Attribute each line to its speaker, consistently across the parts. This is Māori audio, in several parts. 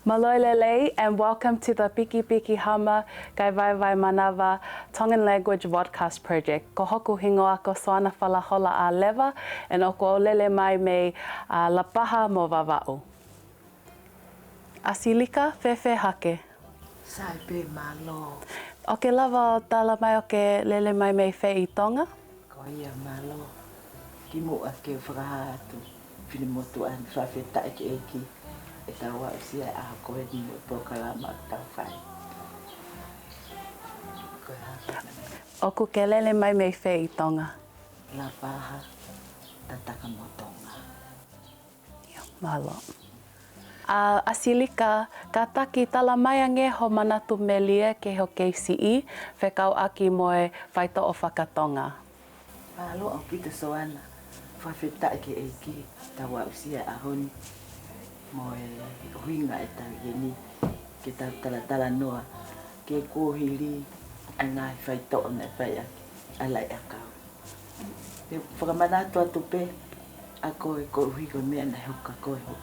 Speaker 1: Malo lelei, and welcome to the PIKIPIKI HAMA KAE VAEVAE MANAVA Tongan Language Vodcast Project. Ko hoku hingo ako Soana whalahola Aleva, and oko olele mai me la paha mo vava'u. Asilika, fefe hake.
Speaker 2: Saipe Malo.
Speaker 1: Oke lava o tala mai oke lele mai me fe I Tonga.
Speaker 2: Ko ia Malo. Ki mo ake whakahatu. Whine motu an whawheta eke eki. E tau au sia a koe ni mo pokalama tau whai. Koe haka.
Speaker 1: Oku ke lele mai me fe I Tonga.
Speaker 2: La paha tataka mo Tonga.
Speaker 1: Malo. Asilika, ka taki tala mai ange ho manatu me lia ke ho KCE, whekau aki moe Faito'o Fakatonga.
Speaker 2: Malo au pita Soana. Whawheta eke eki. Tau au sia a honi. Moe huinga e tau ieni. Ke tau tala noa. Ke kōhiri. A ngai Faito'o me whai aki. Alai akau. Te whakamanatu atu pe. A koe hui koe mea na hoka koe ho.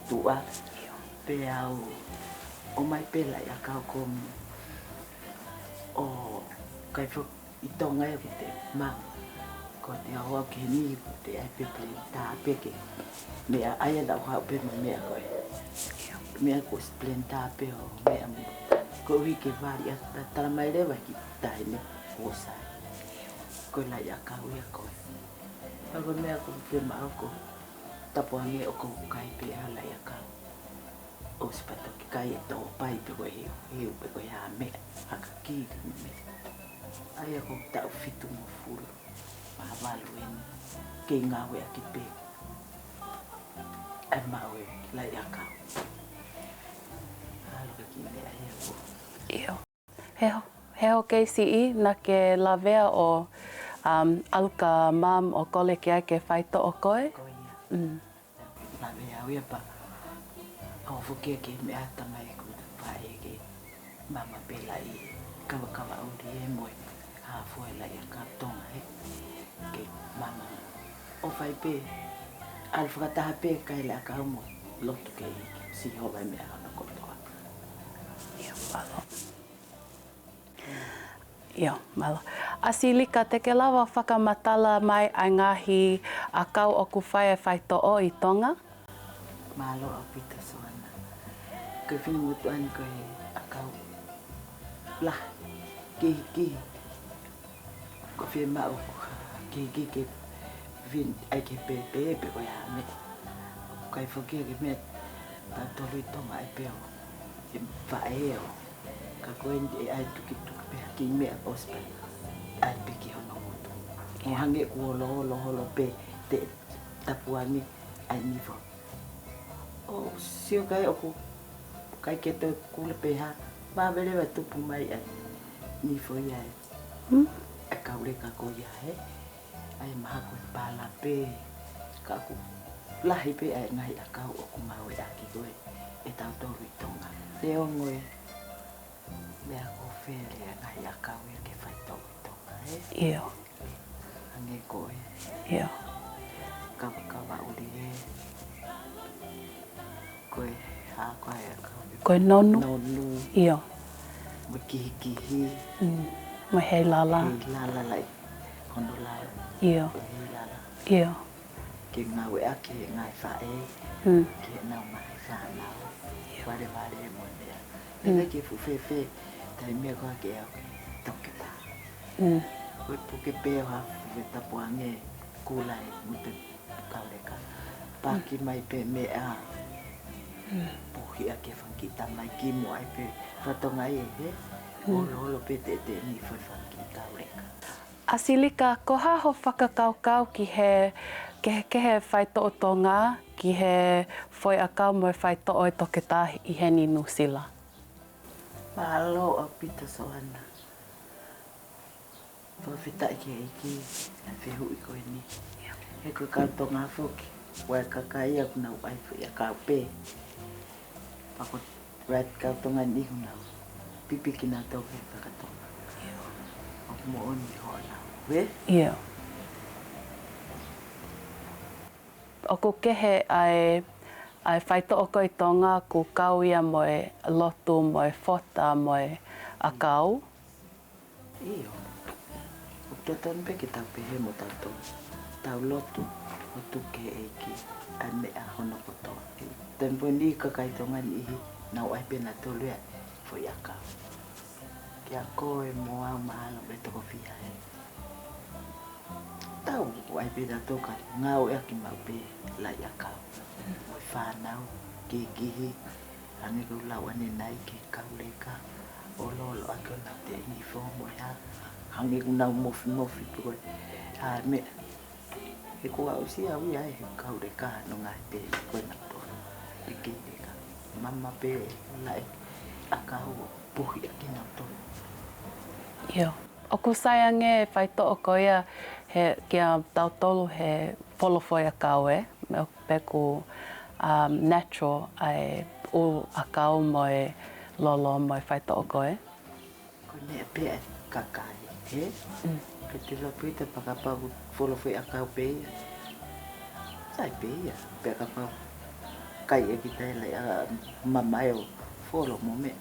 Speaker 2: Tua. Pe au. O mai pela I akau komi. O kai fo I Tonga e te ma. Ko te ahoa ke ni ko te ai pepe ta peke. Mea aia da hau pe mea koe. Mea ko splenta pe o mea mo. Ko hui ke vari a tala mai rewa ki taine o sai. Ko lai a kau ia koe. Ako mea ko pe ma ko tapua nge o ko kai pe a lai a kau. O spato ki kai e tō pai pe koe hiu pe koe ha mea. Haka ki me. Aia ko tau fitu mo furu. Mawalu eni. Ke ngawe a ki pe. Ai mawe lai a kau. Haluka ki me aia ko.
Speaker 1: Io. He ho KCE na ke lavea o aluka mam o kole ki ai ke Faito'o koe?
Speaker 2: Ko ia. Lavea uia pa. Au fukia ke me ata mai ko pae ke mama pela I kawa uri e moe. Ha foi lai a kau Tonga he. Ke mama. O fai pe. Al whakataha pe kai le a kau mo. Lotu ke si hoa me a hana kotoa.
Speaker 1: Ia, malo. Ia, malo. Asilika, te ke lawa whakamatala mai ai ngahi a kau o kuwhai e Faito'o I Tonga?
Speaker 2: Malo a pita Soana. Koe whini mutu ani koe a kau. Lah, kihi. Ko whie mau kihi ke whini ai ke pepe koe hame. Kai whakia ke mea tau tolu I Tonga ai peo. E whae o. Ka koe ni ai tuki pea ki mea ospa. Ai piki hono mutu. O hange ku holo pe te tapuani ai nivo. O sio kai oku kai ke te kule pe ha. Ma vele wa tupu mai ai. Nivo ia e. A kaure ka ko ia he. Ai maha koe pala pe. Ka ku lahi pe ai ngai a kau o kumawe aki koe e tau toru I Tonga. Leo ngoe mea ko where a ngai a kau e ke Faito'o I Tonga he.
Speaker 1: Ia.
Speaker 2: Ange koe.
Speaker 1: Ia.
Speaker 2: Kawa uri e. Koe ha koe a kau.
Speaker 1: Koe nonu?
Speaker 2: Nonu.
Speaker 1: Ia.
Speaker 2: Mo kihi.
Speaker 1: Mo hei lala?
Speaker 2: Hei lala lai. Hono lala.
Speaker 1: Ia.
Speaker 2: Hei lala.
Speaker 1: Ia.
Speaker 2: Ke ngawe aki e ngai whae. Ke nau mai whanau. Ware e mo mea. Nene ke fuwhewe. Tai mea koa ke au ke toke tā. Koe puke peo ha fuwe tapuange kulai mute kaureka. Paki mai pe mea. Puhi a ke whankita mai ki mo ai pe whatonga e he. Holo pe te ni whai whankita kaureka.
Speaker 1: Asilika, ko haho whakakaukau ki he Faito'o Tonga, ki he whoi a kau mo Faito'o e toke tā I he ni nusila.
Speaker 2: Malo a pita Soana. Whawhita ke eiki a whihu I koe ni. He koe kau Tonga whoki. Wai kakai aku nau ai whi a kau pē. Pako rat kau Tonga ni hunau. Pipiki nā tau he Fakatonga. O mo oni hoa nau. We?
Speaker 1: Ia. O ko kehe ai ai Faito'o ko I Tonga ku kau ia mo e lotu mo e fota mo e a kau.
Speaker 2: Iyo. O toton pe ki tau pehe mo tau lotu o tuke e ki a me a hono koto. Tempo ni ka kai Tonga ni ihi nau ai pena tolu e foi a kau. Ki a koe mo au mahalo me toko fia e. Tau ai pena toka ngau e ki mau pe lai a kau. Mo i whanau ki kihi ange ko lau ane nai ki kau leka. O lolo ako na te ni fo mo ya. Hangi ko nau mofi po ha me e ko au si au ia e kau le ka no ngai pe ko na to e ki ka mama pe lai a kau puhi aki na to
Speaker 1: Yo. O ku sayange Faito'o ko ia he kia tautolu he polofoi a kau e me o peku natural ai o a kau mo e lolo mo e Faito'o ko e.
Speaker 2: ko ne pe kakai he ke te lo pe te pakapa polofoi a kau pe sai pe ia pe kapa kai e ki te lai a mama e folo mo me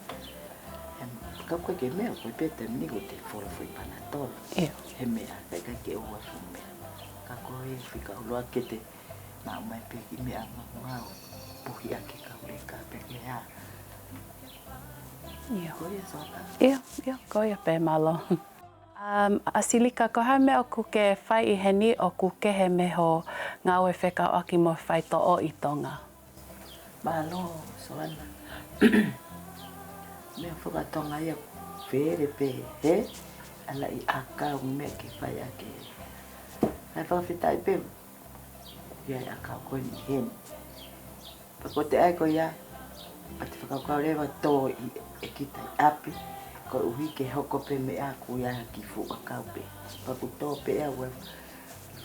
Speaker 2: kau koe ke mea koe pete ni ko te polofoi pana tolo he mea kai ke o asu me ka koe fika uloa ke te ma mai pe ki mea ngau puhi aki kau le ka pe ke ha
Speaker 1: Ia, ko ia pe Malo. Asilika, ko ha mea o ku ke whai I heni o ku ke he meho ngau e whekau aki mo Faito'o I Tonga?
Speaker 2: Malo, Soana. Mea Fakatonga ia where pe he ala I akau mea ke whai ake. Hai whawhitai pe ia I akau koe ni hen. Pako te ai ko ia ati whakakau rewa tō e kita I api. Ko uhi ke hoko pe mea ku ia ki fu akau pe. Pako tō pe ea ue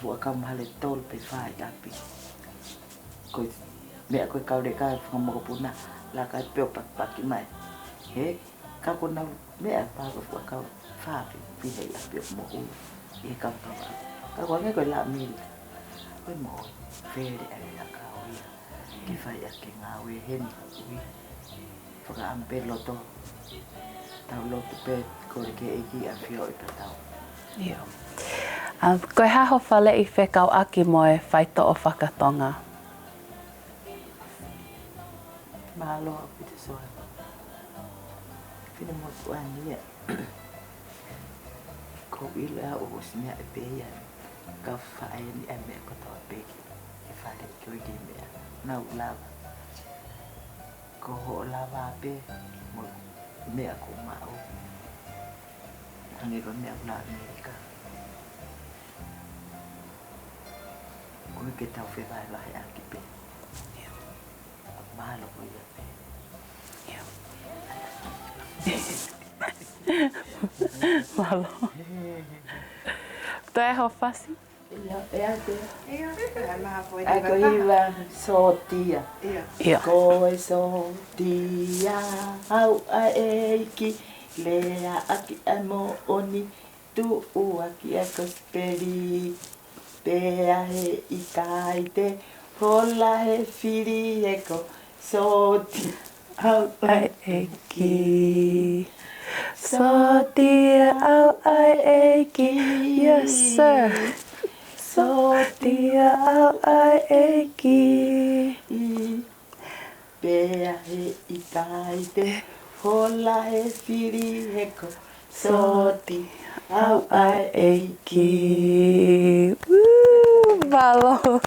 Speaker 2: fu akau mahale tōl pe whai api. Ko mea koe kau re kai whakamoko puna la kai peo pakipaki mai. He kako nau mea pako fu akau whaapi pihe I api o mohu I kau kau. Kako ange koe la mili. Koe moho where ai akau ia. Ki whai ake ngā ue heni ui. Whaka ampe loto. Tau loto pe kore ke eki a whio I patau.
Speaker 1: Ia. Koe haho whale I whekau aki mo e Faito'o Fakatonga?
Speaker 2: Malo a pita soa. Pina mo tuani ia. Ko ila o usmea e pe ia. Ka whae ni e mea kotoa peki. E whare koe ki mea. Nau lava. Ko ho lava pe. Mo mea ko mao. Hange ko mea ula Amerika. Koe ke tau whewaiwahe aki pe. Malo ko ia pe.
Speaker 1: Malo. Toi ho whasi?
Speaker 2: Ai ko iwa sotia.
Speaker 1: Ia.
Speaker 2: Koe sotia. Au a eiki. Lea aki a mo oni. Tu aki a kosperi. Pea he I kaite. Hola he whiri e ko soti au ai
Speaker 1: Eiki. Sotia au ai eiki. Yes, sir. Sotia au ai eiki.
Speaker 2: Pea he I kaite. Hola he whiri e ko soti au ai eiki.
Speaker 1: Malo.